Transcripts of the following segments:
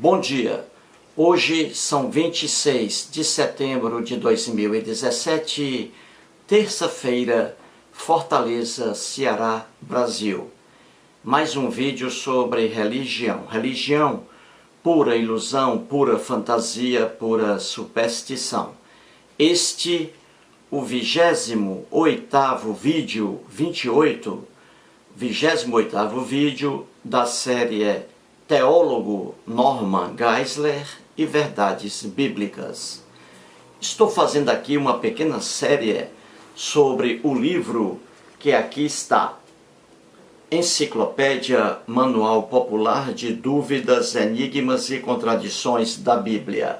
Bom dia, hoje são 26 de setembro de 2017, terça-feira, Fortaleza, Ceará, Brasil. Mais um vídeo sobre religião. Religião, pura ilusão, pura fantasia, pura superstição. Este, o 28º vídeo, 28º vídeo da série Teólogo Norman Geisler e Verdades Bíblicas. Estou fazendo aqui uma pequena série sobre o livro que aqui está. Enciclopédia Manual Popular de Dúvidas, Enigmas e Contradições da Bíblia.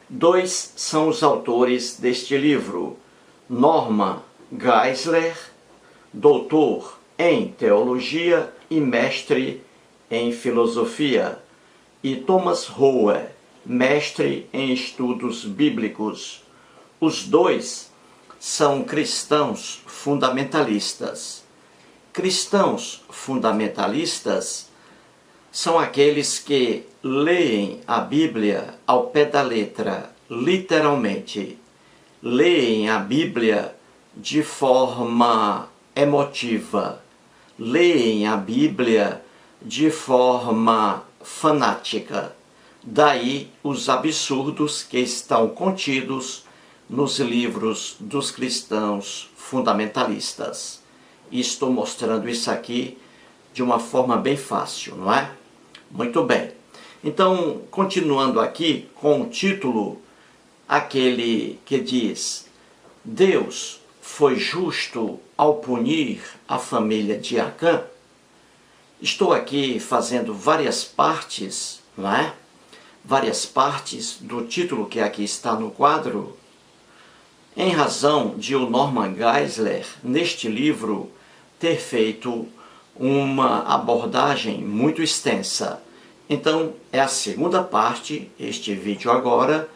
Dois são os autores deste livro: Norman Geisler, doutor em Teologia e mestre em Filosofia, e Thomas Rowe, mestre em Estudos Bíblicos. Os dois são cristãos fundamentalistas. Cristãos fundamentalistas são aqueles que leem a Bíblia ao pé da letra, literalmente. Leem a Bíblia de forma emotiva. Leem a Bíblia de forma fanática. Daí os absurdos que estão contidos nos livros dos cristãos fundamentalistas. E estou mostrando isso aqui de uma forma bem fácil, não é? Muito bem. Então, continuando aqui com o título, aquele que diz: Deus foi justo ao punir a família de Acã. Estou aqui fazendo várias partes, não é? Várias partes do título que aqui está no quadro, em razão de o Norman Geisler, neste livro, ter feito uma abordagem muito extensa. Então, é a segunda parte, este vídeo agora,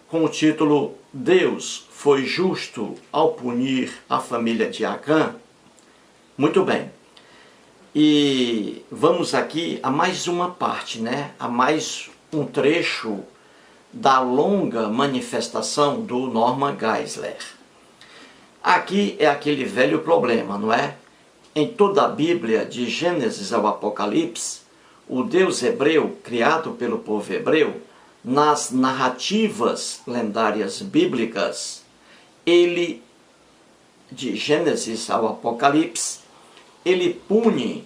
com o título Deus foi justo ao punir a família de Acã. Muito bem. E vamos aqui a mais uma parte, né? A mais um trecho da longa manifestação do Norman Geisler. Aqui é aquele velho problema, não é? Em toda a Bíblia, de Gênesis ao Apocalipse, o Deus hebreu, criado pelo povo hebreu, nas narrativas lendárias bíblicas, ele, de Gênesis ao Apocalipse, ele pune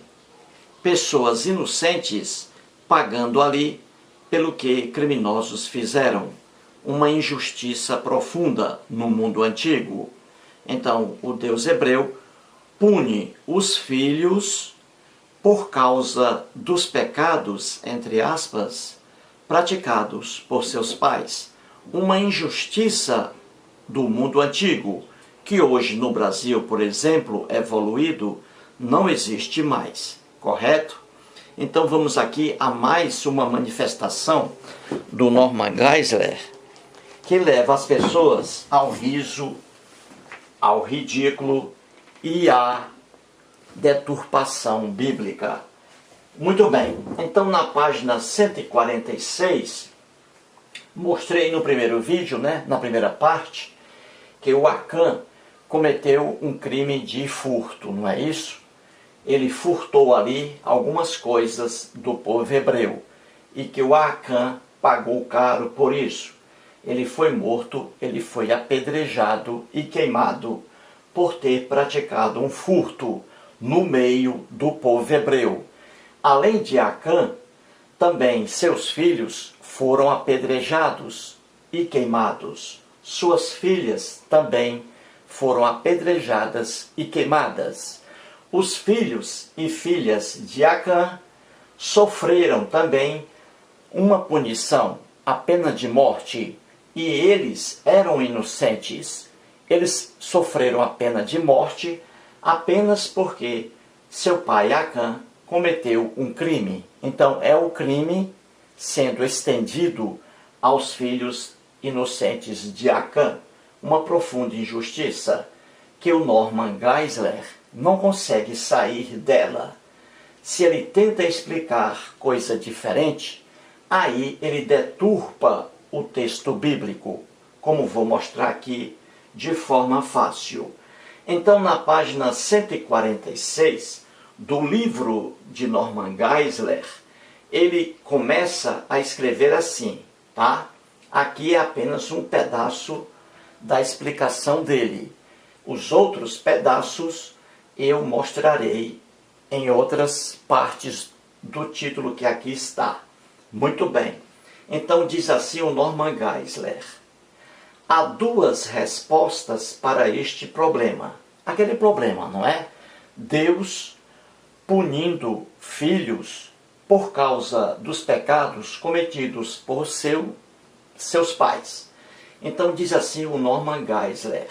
pessoas inocentes pagando ali pelo que criminosos fizeram. Uma injustiça profunda no mundo antigo. Então, o Deus hebreu pune os filhos por causa dos pecados, entre aspas, praticados por seus pais. Uma injustiça do mundo antigo, que hoje no Brasil, por exemplo, evoluído, não existe mais, correto? Então vamos aqui a mais uma manifestação do Norman Geisler, que leva as pessoas ao riso, ao ridículo e à deturpação bíblica. Muito bem, então na página 146, mostrei no primeiro vídeo, né, na primeira parte, que o Acã cometeu um crime de furto, não é isso? Ele furtou ali algumas coisas do povo hebreu e que o Acã pagou caro por isso. Ele foi morto, ele foi apedrejado e queimado por ter praticado um furto no meio do povo hebreu. Além de Acã, também seus filhos foram apedrejados e queimados. Suas filhas também foram apedrejadas e queimadas. Os filhos e filhas de Acã sofreram também uma punição, a pena de morte, e eles eram inocentes. Eles sofreram a pena de morte apenas porque seu pai Acã cometeu um crime. Então é o crime sendo estendido aos filhos inocentes de Acã. Uma profunda injustiça que o Norman Geisler não consegue sair dela. Se ele tenta explicar coisa diferente, aí ele deturpa o texto bíblico, como vou mostrar aqui de forma fácil. Então, na página 146 do livro de Norman Geisler, ele começa a escrever assim, tá? Aqui é apenas um pedaço da explicação dele. Os outros pedaços eu mostrarei em outras partes do título que aqui está. Muito bem. Então diz assim o Norman Geisler: há duas respostas para este problema. Aquele problema, não é? Deus punindo filhos por causa dos pecados cometidos por seus pais. Então diz assim o Norman Geisler: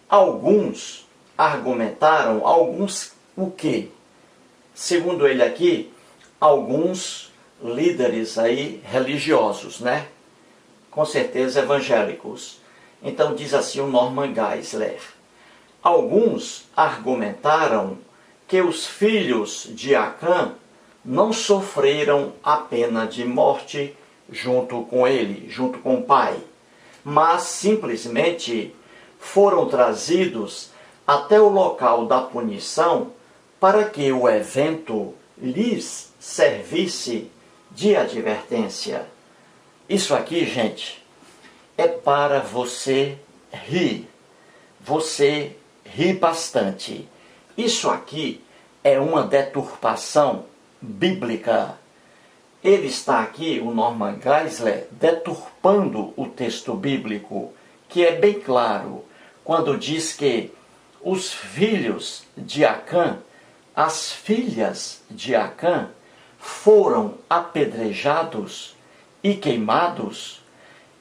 alguns argumentaram, alguns o quê? Segundo ele aqui, alguns líderes aí religiosos, né? Com certeza evangélicos. Então diz assim o Norman Geisler: alguns argumentaram que os filhos de Acã não sofreram a pena de morte junto com ele, junto com o pai, mas simplesmente foram trazidos até o local da punição para que o evento lhes servisse de advertência. Isso aqui, gente, é para você rir. Você ri bastante. Isso aqui é uma deturpação bíblica. Ele está aqui, o Norman Geisler, deturpando o texto bíblico, que é bem claro, quando diz que os filhos de Acã, as filhas de Acã, foram apedrejados e queimados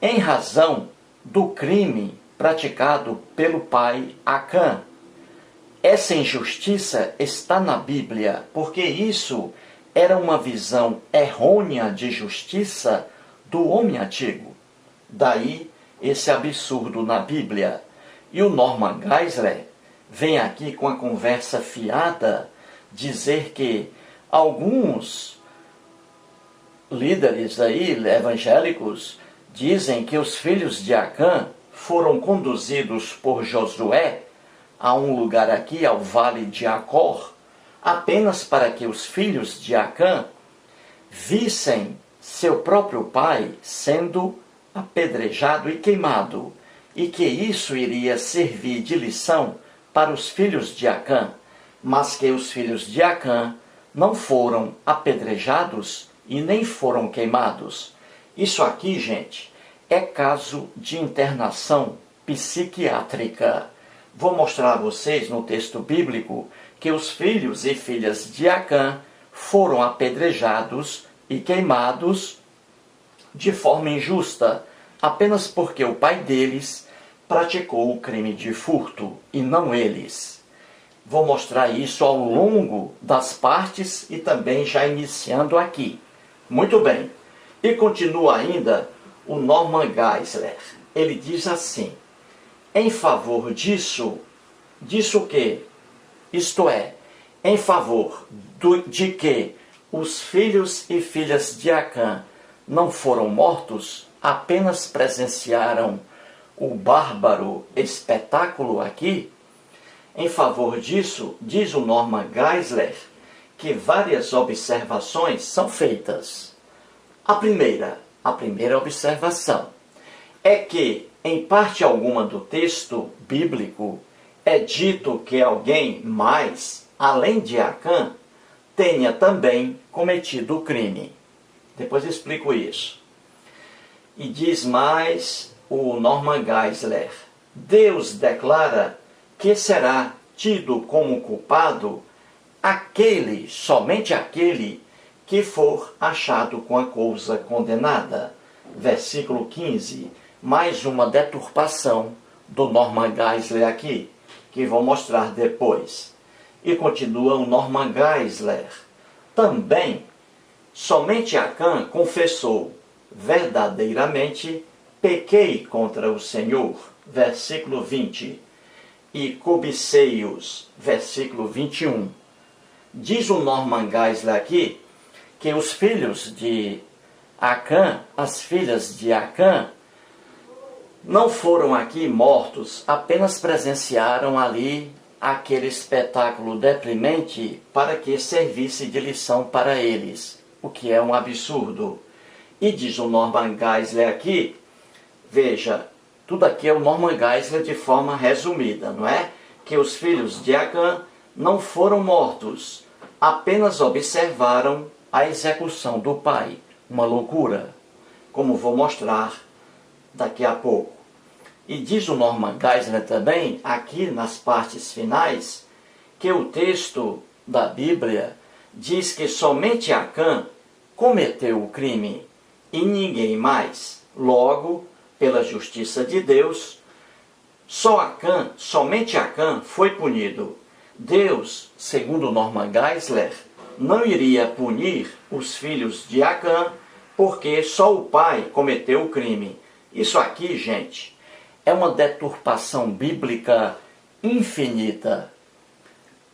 em razão do crime praticado pelo pai Acã. Essa injustiça está na Bíblia, porque isso era uma visão errônea de justiça do homem antigo. Daí esse absurdo na Bíblia. E o Norman Geisler vem aqui com a conversa fiada dizer que alguns líderes aí, evangélicos, dizem que os filhos de Acã foram conduzidos por Josué a um lugar aqui, ao vale de Acor, apenas para que os filhos de Acã vissem seu próprio pai sendo apedrejado e queimado, e que isso iria servir de lição para os filhos de Acã, mas que os filhos de Acã não foram apedrejados e nem foram queimados. Isso aqui, gente, é caso de internação psiquiátrica. Vou mostrar a vocês no texto bíblico que os filhos e filhas de Acã foram apedrejados e queimados de forma injusta, apenas porque o pai deles praticou o crime de furto e não eles. Vou mostrar isso ao longo das partes e também já iniciando aqui. Muito bem. E continua ainda o Norman Geisler. Ele diz assim: em favor disso o quê? Isto é, em favor de que os filhos e filhas de Acã não foram mortos, apenas presenciaram o bárbaro espetáculo aqui. Em favor disso, diz o Norman Geisler, que várias observações são feitas. A primeira observação é que, em parte alguma do texto bíblico, é dito que alguém mais, além de Acã, tenha também cometido o crime. Depois eu explico isso. E diz mais o Norman Geisler: Deus declara que será tido como culpado somente aquele que for achado com a coisa condenada. Versículo 15. Mais uma deturpação do Norman Geisler aqui, que vou mostrar depois. E continua o Norman Geisler: também, somente Acã confessou, verdadeiramente pequei contra o Senhor. Versículo 20. E cobicei-os. Versículo 21. Diz o Norman Geisler aqui que os filhos de Acã, as filhas de Acã, não foram aqui mortos, apenas presenciaram ali aquele espetáculo deprimente para que servisse de lição para eles, o que é um absurdo. E diz o Norman Geisler aqui, veja, tudo aqui é o Norman Geisler de forma resumida, não é? Que os filhos de Acã não foram mortos, apenas observaram a execução do pai. Uma loucura, como vou mostrar daqui a pouco. E diz o Norman Geisler também, aqui nas partes finais, que o texto da Bíblia diz que somente Acã cometeu o crime e ninguém mais. Logo, pela justiça de Deus, somente Acã foi punido. Deus, segundo Norman Geisler, não iria punir os filhos de Acã porque só o pai cometeu o crime. Isso aqui, gente, é uma deturpação bíblica infinita.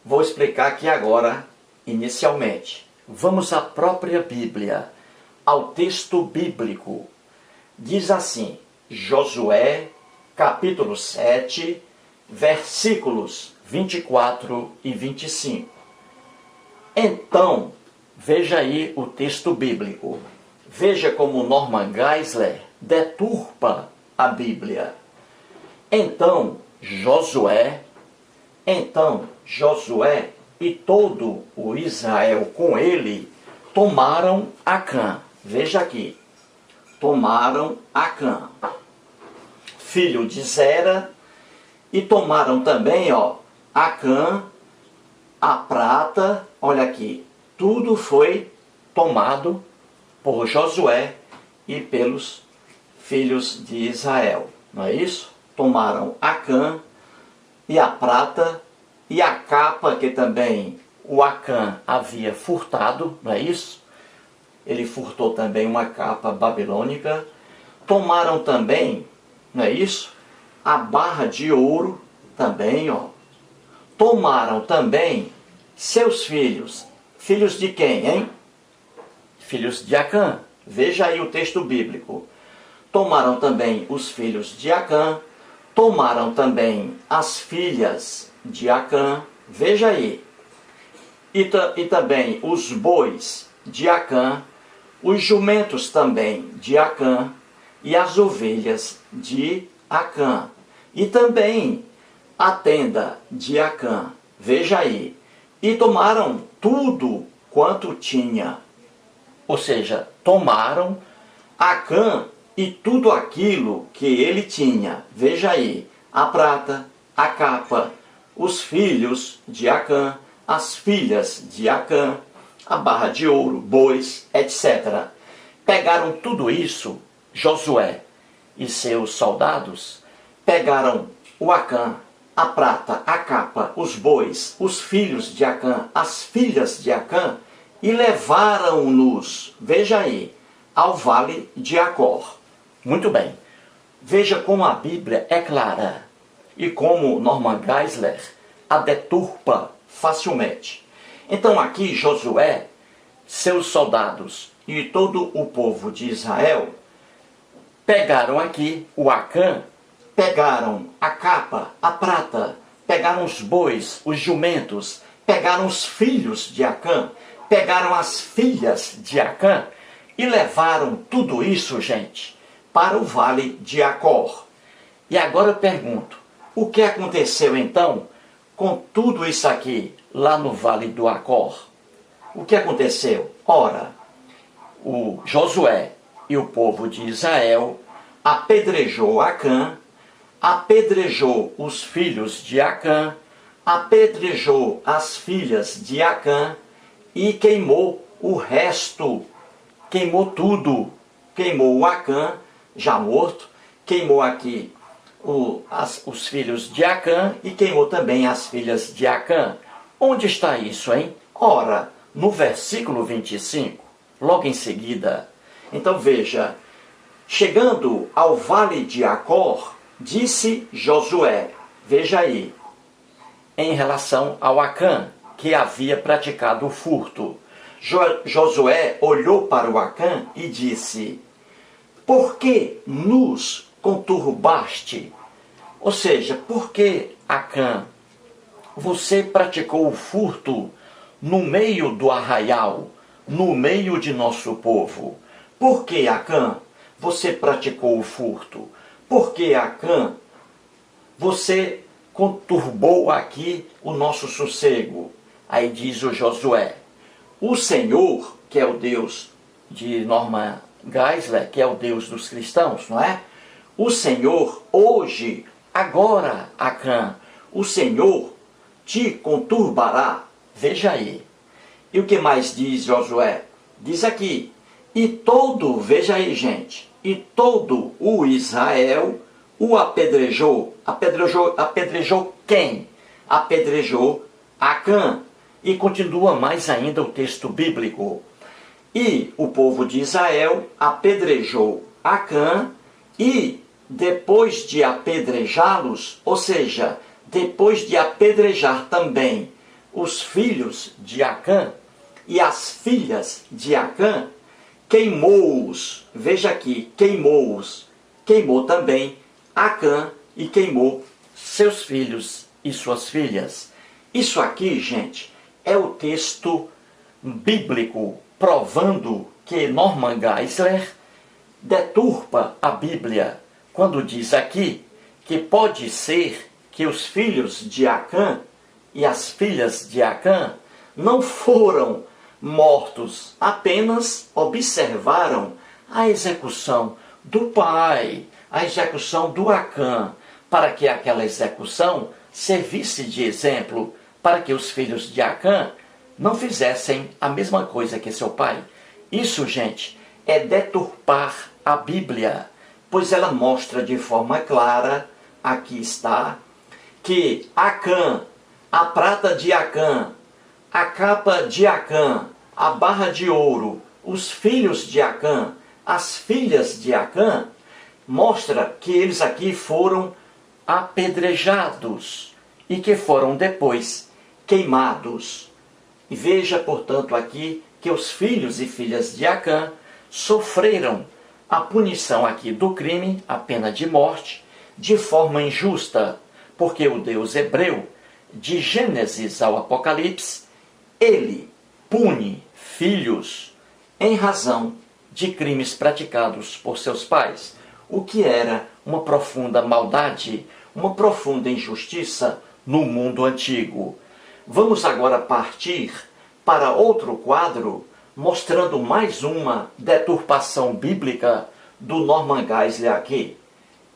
Vou explicar aqui agora, inicialmente. Vamos à própria Bíblia, ao texto bíblico. Diz assim, Josué, capítulo 7, versículos 24 e 25. Então, veja aí o texto bíblico. Veja como Norman Geisler deturpa a Bíblia. Então Josué e todo o Israel com ele tomaram Acã. Veja aqui. Tomaram Acã, filho de Zera, e tomaram também, Acã, a prata, olha aqui, tudo foi tomado por Josué e pelos filhos de Israel, não é isso? Tomaram Acã e a prata e a capa que também o Acã havia furtado, não é isso? Ele furtou também uma capa babilônica. Tomaram também, não é isso? A barra de ouro também, Tomaram também seus filhos. Filhos de quem, hein? Filhos de Acã. Veja aí o texto bíblico. Tomaram também os filhos de Acã. Tomaram também as filhas de Acã. Veja aí. E também os bois de Acã. Os jumentos também de Acã. E as ovelhas de Acã. E também a tenda de Acã. Veja aí. E tomaram tudo quanto tinha. Ou seja, tomaram Acã e tudo aquilo que ele tinha. Veja aí. A prata, a capa, os filhos de Acã, as filhas de Acã, a barra de ouro, bois, etc. Pegaram tudo isso, Josué e seus soldados, pegaram o Acã, a prata, a capa, os bois, os filhos de Acã, as filhas de Acã, e levaram-nos, veja aí, ao vale de Acor. Muito bem. Veja como a Bíblia é clara e como Norman Geisler a deturpa facilmente. Então aqui Josué, seus soldados e todo o povo de Israel pegaram aqui o Acã, pegaram a capa, a prata, pegaram os bois, os jumentos, pegaram os filhos de Acã, pegaram as filhas de Acã e levaram tudo isso, gente, para o vale de Acor. E agora eu pergunto, o que aconteceu então com tudo isso aqui lá no vale do Acor? O que aconteceu? Ora, o Josué e o povo de Israel apedrejou Acã, apedrejou os filhos de Acã, apedrejou as filhas de Acã e queimou o resto, queimou tudo, queimou o Acã, já morto, queimou aqui os filhos de Acã e queimou também as filhas de Acã. Onde está isso, hein? Ora, no versículo 25, logo em seguida. Então veja, chegando ao vale de Acor, disse Josué, veja aí, em relação ao Acã, que havia praticado o furto. Josué olhou para o Acã e disse: por que nos conturbaste? Ou seja, por que, Acã, você praticou o furto no meio do arraial, no meio de nosso povo? Por que, Acã, você praticou o furto? Por que, Acã, você conturbou aqui o nosso sossego? Aí diz o Josué: o Senhor, que é o Deus de Norman Geisler, que é o Deus dos cristãos, não é? O Senhor hoje, agora, Acã, o Senhor te conturbará. Veja aí. E o que mais diz Josué? Diz aqui: e todo, veja aí, gente, e todo o Israel o apedrejou. Apedrejou quem? Apedrejou Acã. E continua mais ainda o texto bíblico. E o povo de Israel apedrejou Acã, e depois de apedrejá-los, ou seja, depois de apedrejar também os filhos de Acã e as filhas de Acã, queimou-os. Veja aqui, queimou-os. Queimou também Acã e queimou seus filhos e suas filhas. Isso aqui, gente, é o texto bíblico provando que Norman Geisler deturpa a Bíblia quando diz aqui que pode ser que os filhos de Acã e as filhas de Acã não foram mortos, apenas observaram a execução do pai, a execução do Acã, para que aquela execução servisse de exemplo para que os filhos de Acã não fizessem a mesma coisa que seu pai. Isso, gente, é deturpar a Bíblia, pois ela mostra de forma clara, aqui está, que Acã, a prata de Acã, a capa de Acã, a barra de ouro, os filhos de Acã, as filhas de Acã, mostra que eles aqui foram apedrejados e que foram depois queimados. E veja, portanto, aqui que os filhos e filhas de Acã sofreram a punição aqui do crime, a pena de morte, de forma injusta, porque o Deus hebreu, de Gênesis ao Apocalipse, ele pune filhos em razão de crimes praticados por seus pais, o que era uma profunda maldade, uma profunda injustiça no mundo antigo. Vamos agora partir para outro quadro, mostrando mais uma deturpação bíblica do Norman Geisler aqui,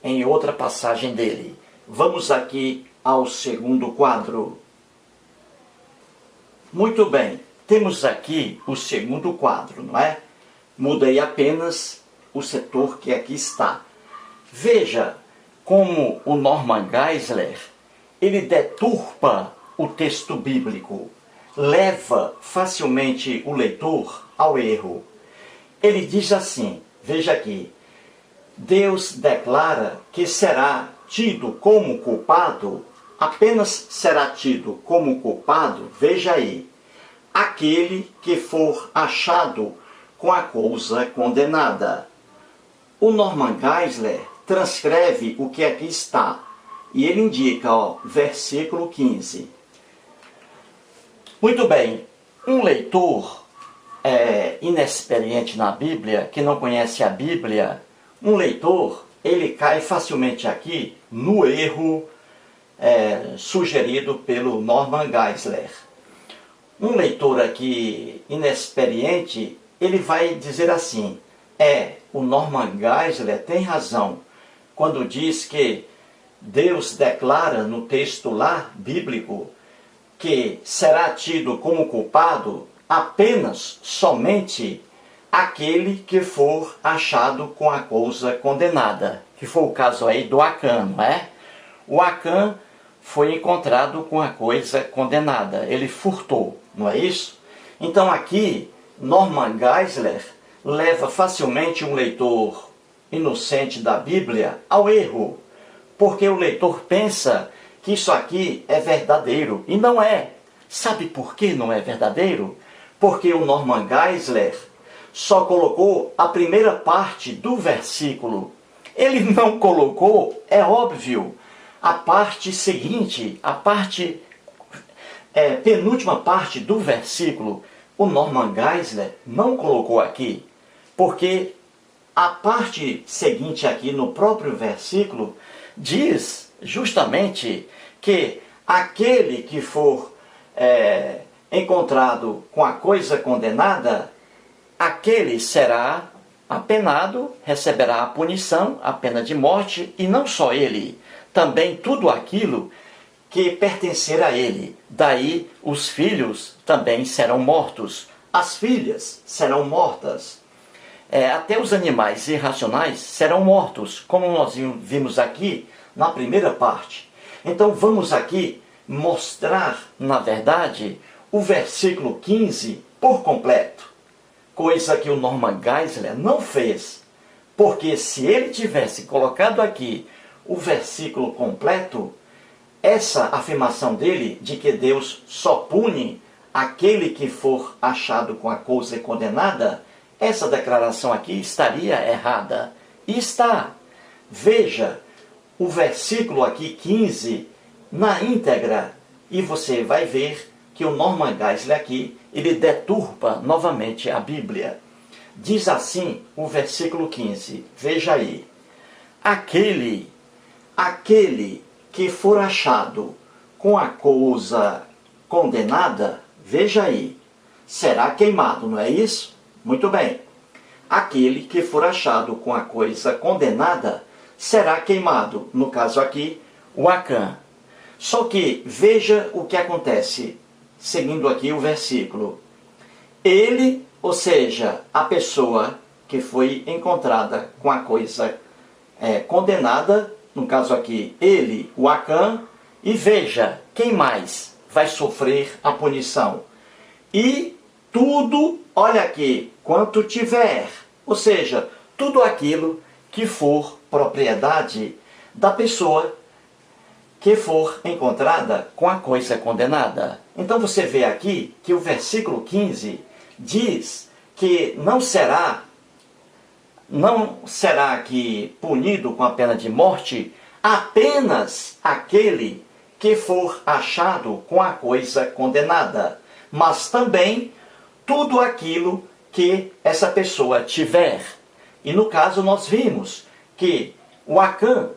em outra passagem dele. Vamos aqui ao segundo quadro. Muito bem, temos aqui o segundo quadro, não é? Mudei apenas o setor que aqui está. Veja como o Norman Geisler, ele deturpa o texto bíblico, leva facilmente o leitor ao erro. Ele diz assim, veja aqui: Deus declara que será tido como culpado, apenas será tido como culpado, veja aí, aquele que for achado com a coisa condenada. O Norman Geisler transcreve o que aqui está, e ele indica, versículo 15. Muito bem, um leitor inexperiente na Bíblia, que não conhece a Bíblia, um leitor, ele cai facilmente aqui no erro sugerido pelo Norman Geisler. Um leitor aqui inexperiente, ele vai dizer assim: o Norman Geisler tem razão quando diz que Deus declara no texto lá bíblico que será tido como culpado apenas, somente, aquele que for achado com a coisa condenada, que foi o caso aí do Acã, não é? O Acã foi encontrado com a coisa condenada, ele furtou, não é isso? Então aqui, Norman Geisler leva facilmente um leitor inocente da Bíblia ao erro, porque o leitor pensa que isso aqui é verdadeiro, e não é. Sabe por que não é verdadeiro? porque o Norman Geisler só colocou a primeira parte do versículo. Ele não colocou, é óbvio, a parte seguinte, a parte, penúltima parte do versículo. O Norman Geisler não colocou aqui, porque a parte seguinte aqui no próprio versículo diz justamente que aquele que for encontrado com a coisa condenada, aquele será apenado, receberá a punição, a pena de morte, e não só ele, também tudo aquilo que pertencer a ele. Daí os filhos também serão mortos, as filhas serão mortas. Até os animais irracionais serão mortos, como nós vimos aqui na primeira parte. Então vamos aqui mostrar, na verdade, o versículo 15 por completo, coisa que o Norman Geisler não fez, porque se ele tivesse colocado aqui o versículo completo, essa afirmação dele de que Deus só pune aquele que for achado com a coisa condenada, essa declaração aqui estaria errada. E está. Veja o versículo aqui 15 na íntegra e você vai ver que o Norman Geisler aqui, ele deturpa novamente a Bíblia. Diz assim o versículo 15, veja aí. Aquele que for achado com a coisa condenada, veja aí, será queimado, não é isso? Muito bem. Aquele que for achado com a coisa condenada será queimado. No caso aqui, o Acã. Só que veja o que acontece, seguindo aqui o versículo. Ele, ou seja, a pessoa que foi encontrada com a coisa condenada, no caso aqui, ele, o Acã, e veja, quem mais vai sofrer a punição? E tudo, olha aqui, quanto tiver, ou seja, tudo aquilo que for propriedade da pessoa que for encontrada com a coisa condenada. Então você vê aqui que o versículo 15 diz que não será aqui punido com a pena de morte apenas aquele que for achado com a coisa condenada, mas também tudo aquilo que essa pessoa tiver. E no caso nós vimos que o Acã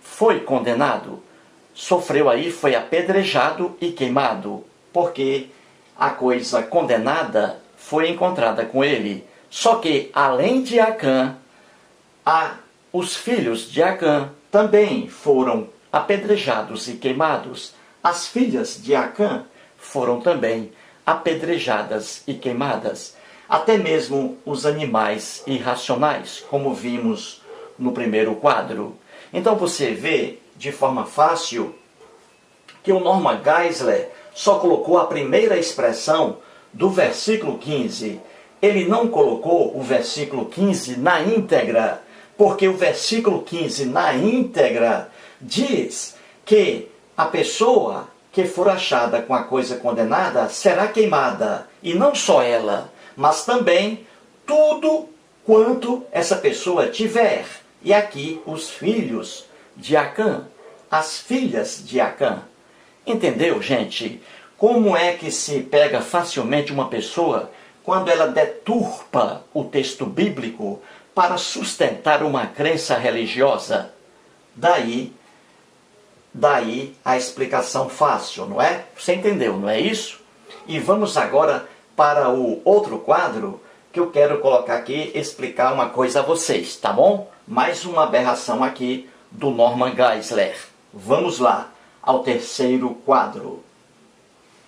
foi condenado, sofreu aí, foi apedrejado e queimado, porque a coisa condenada foi encontrada com ele. Só que, além de Acã, os filhos de Acã também foram apedrejados e queimados. As filhas de Acã foram também apedrejadas e queimadas. Até mesmo os animais irracionais, como vimos no primeiro quadro. Então você vê de forma fácil que o Norman Geisler só colocou a primeira expressão do versículo 15. Ele não colocou o versículo 15 na íntegra, porque o versículo 15 na íntegra diz que a pessoa que for achada com a coisa condenada será queimada, e não só ela, mas também tudo quanto essa pessoa tiver. E aqui os filhos de Acã, as filhas de Acã. Entendeu, gente? Como é que se pega facilmente uma pessoa quando ela deturpa o texto bíblico para sustentar uma crença religiosa? Daí a explicação fácil, não é? Você entendeu, não é isso? E vamos agora para o outro quadro, que eu quero colocar aqui, explicar uma coisa a vocês, tá bom? Mais uma aberração aqui do Norman Geisler. Vamos lá, ao terceiro quadro.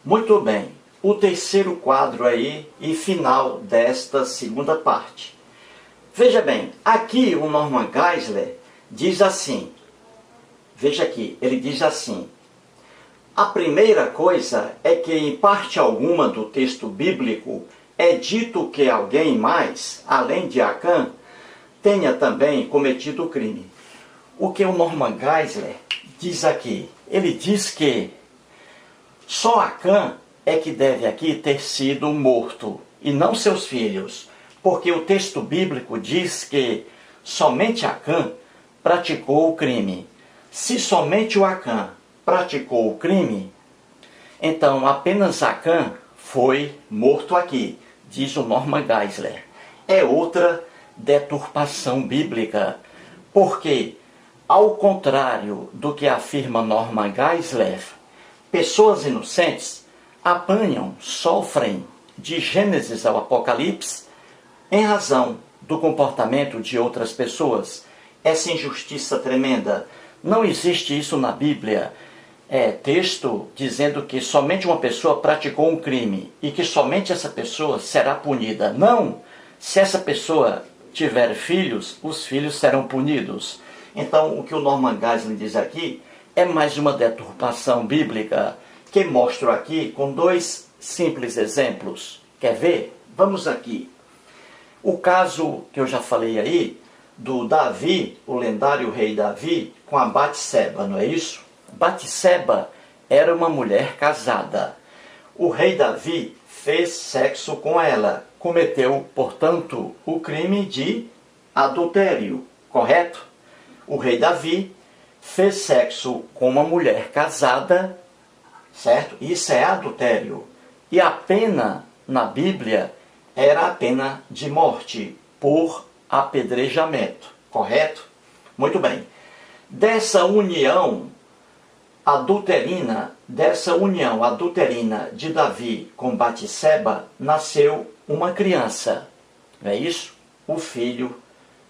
Muito bem, o terceiro quadro aí e final desta segunda parte. Veja bem, aqui o Norman Geisler diz assim, veja aqui, ele diz assim: a primeira coisa é que em parte alguma do texto bíblico é dito que alguém mais, além de Acã, tenha também cometido o crime. O que o Norman Geisler diz aqui? Ele diz que só Acã é que deve aqui ter sido morto, e não seus filhos, porque o texto bíblico diz que somente Acã praticou o crime. Se somente o Acã praticou o crime, então apenas Acã foi morto aqui, diz o Norman Geisler. É outra deturpação bíblica, porque, ao contrário do que afirma Norman Geisler, pessoas inocentes apanham, sofrem, de Gênesis ao Apocalipse, em razão do comportamento de outras pessoas. Essa injustiça tremenda. Não existe isso na Bíblia. É texto dizendo que somente uma pessoa praticou um crime e que somente essa pessoa será punida. Não! Se essa pessoa tiver filhos, os filhos serão punidos. Então, o que o Norman Geisler diz aqui é mais uma deturpação bíblica, que mostro aqui com dois simples exemplos. Quer ver? Vamos aqui. O caso que eu já falei aí, do Davi, o lendário rei Davi, com a Batseba, não é isso? Batseba era uma mulher casada. O rei Davi fez sexo com ela, cometeu, portanto, o crime de adultério, correto? O rei Davi fez sexo com uma mulher casada, certo? Isso é adultério. E a pena na Bíblia era a pena de morte por apedrejamento, correto? Muito bem. Dessa união adulterina de Davi com Batseba, nasceu uma criança, não é isso? O filho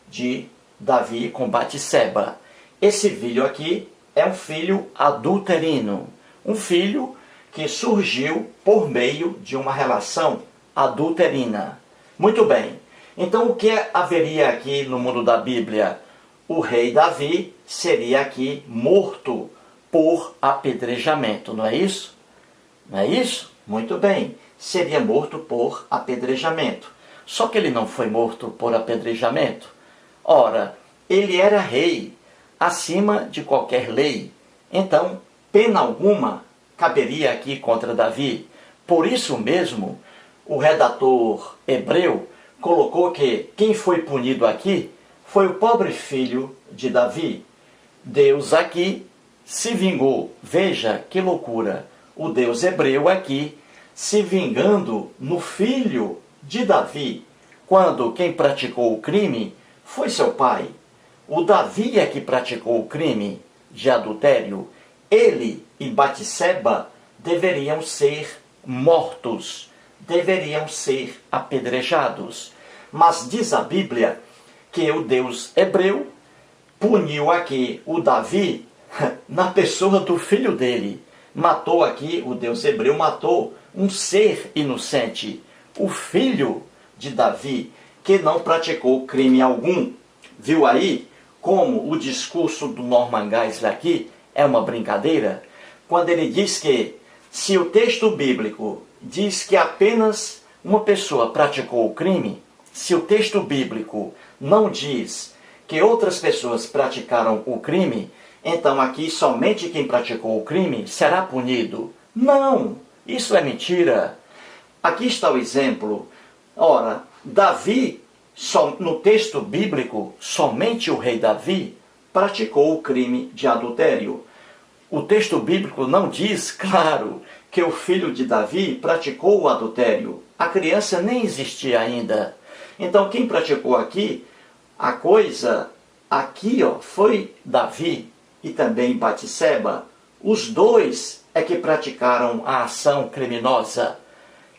de Davi com Batseba. Esse filho aqui é um filho adulterino, um filho que surgiu por meio de uma relação adulterina. Muito bem. Então, o que haveria aqui no mundo da Bíblia? O rei Davi seria aqui morto por apedrejamento, não é isso? Não é isso? Muito bem. Seria morto por apedrejamento. Só que ele não foi morto por apedrejamento. Ora, ele era rei, acima de qualquer lei. Então, pena alguma caberia aqui contra Davi. Por isso mesmo, o redator hebreu colocou que quem foi punido aqui foi o pobre filho de Davi. Deus aqui se vingou. Veja que loucura. O Deus hebreu aqui se vingando no filho de Davi, quando quem praticou o crime foi seu pai. O Davi é que praticou o crime de adultério. Ele e Batseba deveriam ser mortos, deveriam ser apedrejados. Mas diz a Bíblia que o Deus hebreu puniu aqui o Davi na pessoa do filho dele. Matou aqui, o Deus hebreu matou um ser inocente, o filho de Davi, que não praticou crime algum. Viu aí como o discurso do Norman Geisler aqui é uma brincadeira? Quando ele diz que se o texto bíblico diz que apenas uma pessoa praticou o crime, se o texto bíblico não diz que outras pessoas praticaram o crime, então aqui somente quem praticou o crime será punido. Não, isso é mentira. Aqui está o exemplo. Ora, Davi, no texto bíblico, somente o rei Davi praticou o crime de adultério. O texto bíblico não diz, claro, que o filho de Davi praticou o adultério. A criança nem existia ainda. Então quem praticou aqui, a coisa aqui foi Davi e também Batseba. Os dois é que praticaram a ação criminosa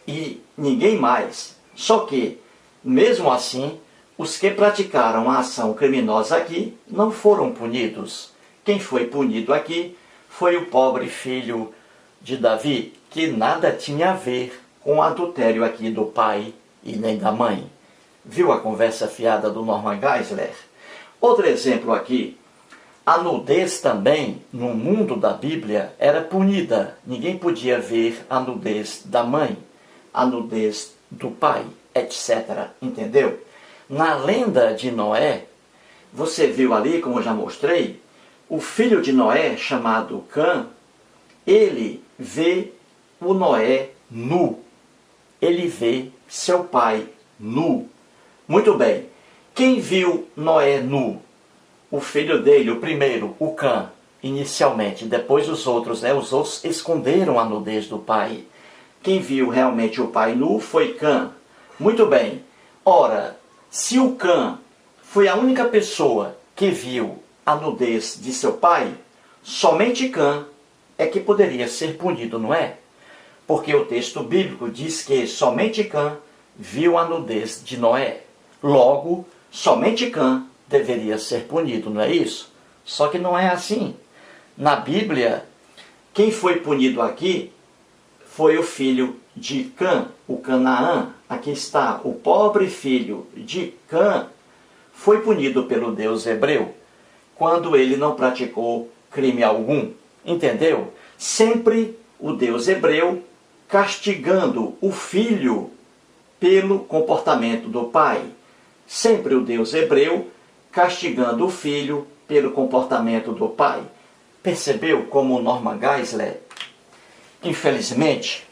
e ninguém mais. Só que, mesmo assim, os que praticaram a ação criminosa aqui não foram punidos. Quem foi punido aqui foi o pobre filho de Davi, que nada tinha a ver com o adultério aqui do pai e nem da mãe. Viu a conversa fiada do Norman Geisler? Outro exemplo aqui. A nudez também, no mundo da Bíblia, era punida. Ninguém podia ver a nudez da mãe, a nudez do pai, etc. Entendeu? Na lenda de Noé, você viu ali, como eu já mostrei, o filho de Noé, chamado Cã, ele vê o Noé nu. Ele vê seu pai nu. Muito bem. Quem viu Noé nu? O filho dele, o primeiro, o Cã, inicialmente. Depois os outros, né? Os outros esconderam a nudez do pai. Quem viu realmente o pai nu foi Cã. Muito bem. Ora, se o Cã foi a única pessoa que viu a nudez de seu pai, somente Cã é que poderia ser punido, não é? Porque o texto bíblico diz que somente Cã viu a nudez de Noé. Logo, somente Cã deveria ser punido, não é isso? Só que não é assim. Na Bíblia, quem foi punido aqui foi o filho de Cã, o Canaã. Aqui está, o pobre filho de Cã foi punido pelo Deus hebreu quando ele não praticou crime algum. Entendeu? Sempre o Deus hebreu castigando o filho pelo comportamento do pai. Sempre o Deus hebreu castigando o filho pelo comportamento do pai. Percebeu como Norman Geisler, infelizmente,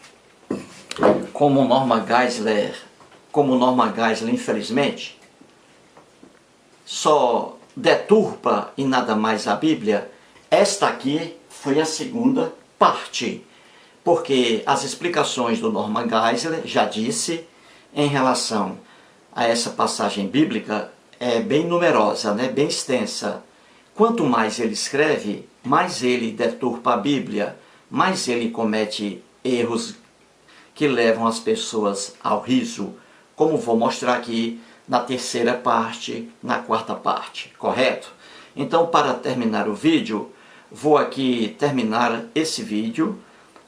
infelizmente, só deturpa e nada mais a Bíblia? Esta aqui foi a segunda parte, porque as explicações do Norman Geisler, já disse, em relação a essa passagem bíblica, é bem numerosa, né? Bem extensa. Quanto mais ele escreve, mais ele deturpa a Bíblia, mais ele comete erros que levam as pessoas ao riso, como vou mostrar aqui na terceira parte, na quarta parte, correto? Então, para terminar o vídeo, vou aqui terminar esse vídeo,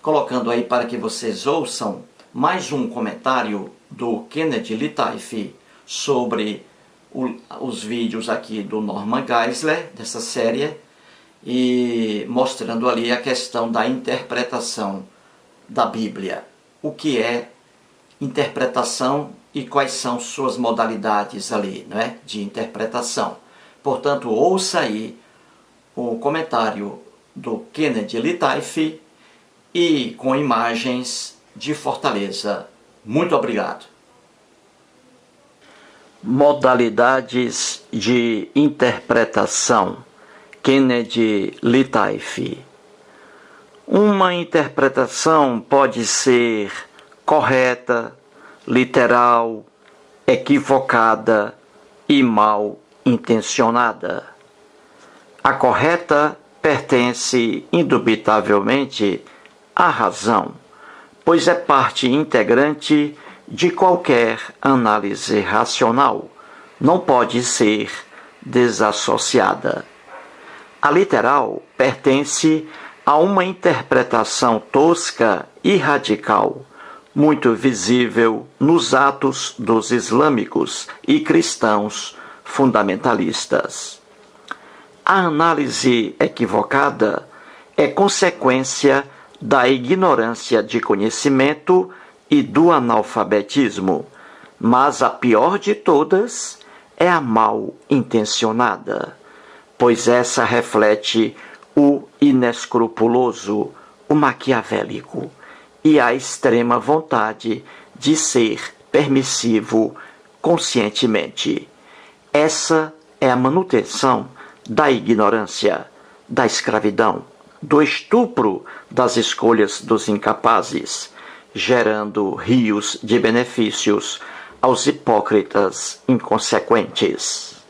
colocando aí para que vocês ouçam mais um comentário do Kennedy Litaif sobre os vídeos aqui do Norman Geisler, dessa série, e mostrando ali a questão da interpretação da Bíblia. O que é interpretação e quais são suas modalidades ali, né, de interpretação. Portanto, ouça aí o comentário do Kennedy Litaif e com imagens de Fortaleza. Muito obrigado. Modalidades de interpretação. Kennedy Litaif. Uma interpretação pode ser correta, literal, equivocada e mal intencionada. A correta pertence indubitavelmente à razão, pois é parte integrante de qualquer análise racional, não pode ser desassociada. A literal pertence a uma interpretação tosca e radical, muito visível nos atos dos islâmicos e cristãos fundamentalistas. A análise equivocada é consequência da ignorância de conhecimento e do analfabetismo, mas a pior de todas é a mal intencionada, pois essa reflete o inescrupuloso, o maquiavélico e a extrema vontade de ser permissivo conscientemente. Essa é a manutenção da ignorância, da escravidão, do estupro das escolhas dos incapazes, gerando rios de benefícios aos hipócritas inconsequentes.